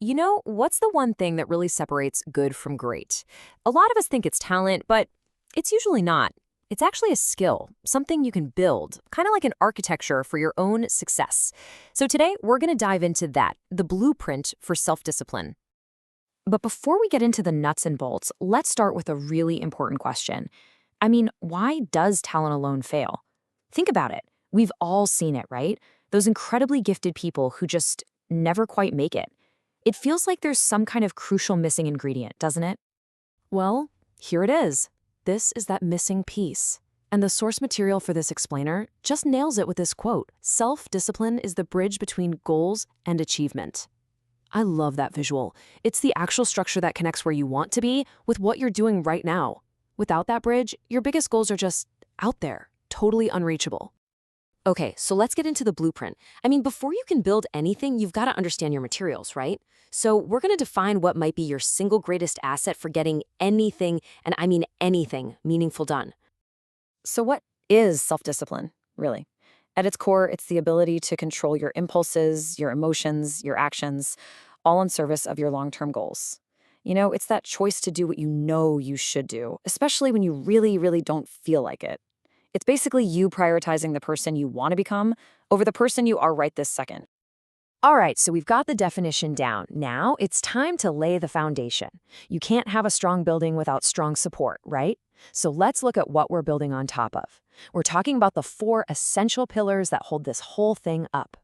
What's the one thing that really separates good from great? A lot of us think it's talent, but it's usually not. It's actually a skill, something you can build, kind of like an architecture for your own success. So today, we're going to dive into that, the blueprint for self-discipline. But before we get into the nuts and bolts, let's start with a really important question. Why does talent alone fail? Think about it. We've all seen it, right? Those incredibly gifted people who just never quite make it. It feels like there's some kind of crucial missing ingredient, doesn't it? Well, here it is. This is that missing piece. And the source material for this explainer just nails it with this quote: "Self-discipline is the bridge between goals and achievement." I love that visual. It's the actual structure that connects where you want to be with what you're doing right now. Without that bridge, your biggest goals are just out there, totally unreachable. Okay, so let's get into the blueprint. Before you can build anything, you've got to understand your materials, right? So we're going to define what might be your single greatest asset for getting anything, and I mean anything, meaningful done. So, what is self discipline, really? At its core, it's the ability to control your impulses, your emotions, your actions, all in service of your long term goals. It's that choice to do what you know you should do, especially when you really, really don't feel like it. It's basically you prioritizing the person you want to become over the person you are right this second. All right, so we've got the definition down. Now it's time to lay the foundation. You can't have a strong building without strong support, right? So let's look at what we're building on top of. We're talking about the four essential pillars that hold this whole thing up.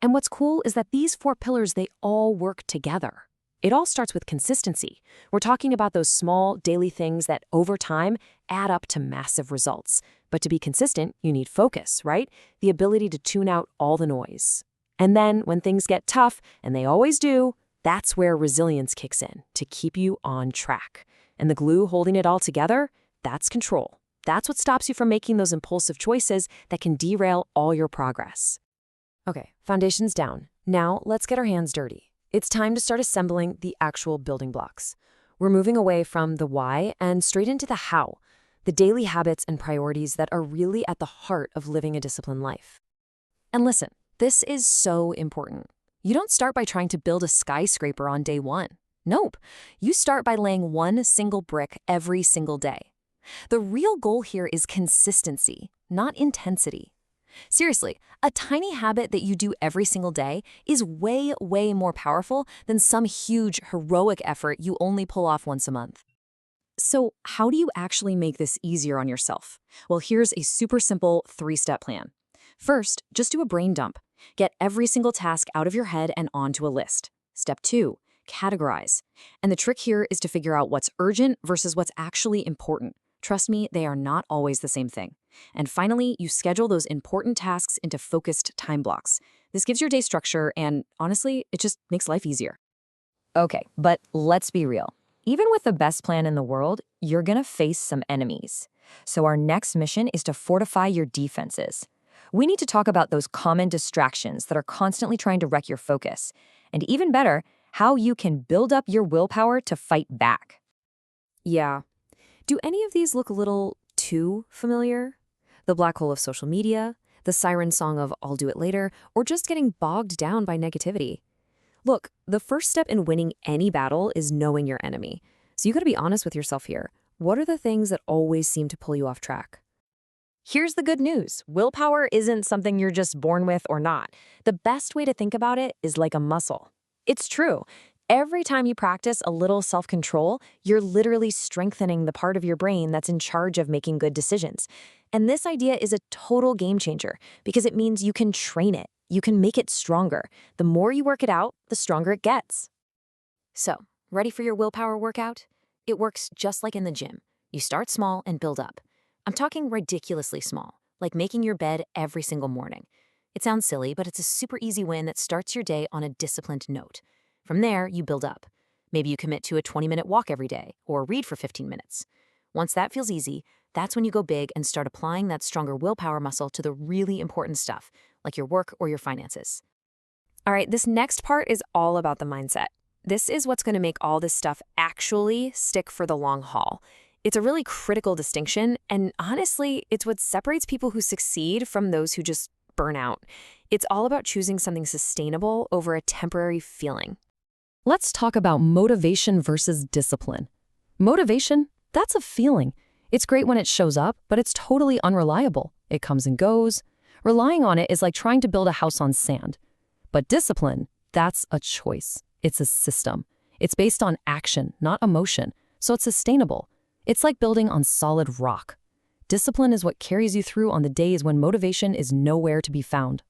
And what's cool is that these four pillars, they all work together. It all starts with consistency. We're talking about those small daily things that over time add up to massive results. But to be consistent, you need focus, right? The ability to tune out all the noise. And then when things get tough, and they always do, that's where resilience kicks in to keep you on track. And the glue holding it all together, that's control. That's what stops you from making those impulsive choices that can derail all your progress. Okay, foundation's down. Now let's get our hands dirty. It's time to start assembling the actual building blocks. We're moving away from the why and straight into the how, the daily habits and priorities that are really at the heart of living a disciplined life. And listen, this is so important. You don't start by trying to build a skyscraper on day one. Nope. You start by laying one single brick every single day. The real goal here is consistency, not intensity. Seriously, a tiny habit that you do every single day is way, way more powerful than some huge, heroic effort you only pull off once a month. So, how do you actually make this easier on yourself? Well, here's a super simple 3-step plan. First, just do a brain dump. Get every single task out of your head and onto a list. Step 2, categorize. And the trick here is to figure out what's urgent versus what's actually important. Trust me, they are not always the same thing. And finally, you schedule those important tasks into focused time blocks. This gives your day structure and, honestly, it just makes life easier. Okay, but let's be real. Even with the best plan in the world, you're gonna face some enemies. So our next mission is to fortify your defenses. We need to talk about those common distractions that are constantly trying to wreck your focus. And even better, how you can build up your willpower to fight back. Yeah. Do any of these look a little too familiar? The black hole of social media, the siren song of "I'll do it later," or just getting bogged down by negativity? Look, the first step in winning any battle is knowing your enemy. So you gotta be honest with yourself here. What are the things that always seem to pull you off track? Here's the good news. Willpower isn't something you're just born with or not. The best way to think about it is like a muscle. It's true. Every time you practice a little self-control, you're literally strengthening the part of your brain that's in charge of making good decisions. And this idea is a total game changer because it means you can train it. You can make it stronger. The more you work it out, the stronger it gets. So, ready for your willpower workout? It works just like in the gym. You start small and build up. I'm talking ridiculously small, like making your bed every single morning. It sounds silly, but it's a super easy win that starts your day on a disciplined note. From there, you build up. Maybe you commit to a 20-minute walk every day or read for 15 minutes. Once that feels easy, that's when you go big and start applying that stronger willpower muscle to the really important stuff, like your work or your finances. All right, this next part is all about the mindset. This is what's going to make all this stuff actually stick for the long haul. It's a really critical distinction, and honestly, it's what separates people who succeed from those who just burn out. It's all about choosing something sustainable over a temporary feeling. Let's talk about motivation versus discipline. Motivation, that's a feeling. It's great when it shows up, but it's totally unreliable. It comes and goes. Relying on it is like trying to build a house on sand. But discipline, that's a choice. It's a system. It's based on action, not emotion, so it's sustainable. It's like building on solid rock. Discipline is what carries you through on the days when motivation is nowhere to be found.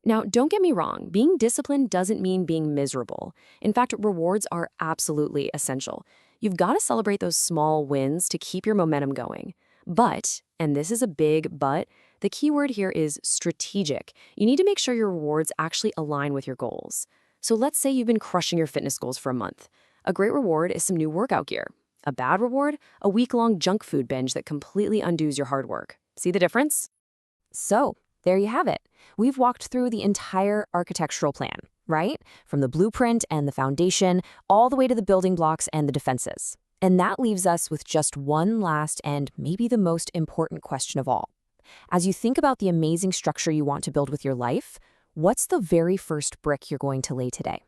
Now, don't get me wrong, being disciplined doesn't mean being miserable. In fact, rewards are absolutely essential. You've got to celebrate those small wins to keep your momentum going. But, and this is a big but, the key word here is strategic. You need to make sure your rewards actually align with your goals. So let's say you've been crushing your fitness goals for a month. A great reward is some new workout gear. A bad reward? A week-long junk food binge that completely undoes your hard work. See the difference? So, there you have it. We've walked through the entire architectural plan, right? From the blueprint and the foundation, all the way to the building blocks and the defenses. And that leaves us with just one last and maybe the most important question of all. As you think about the amazing structure you want to build with your life, what's the very first brick you're going to lay today?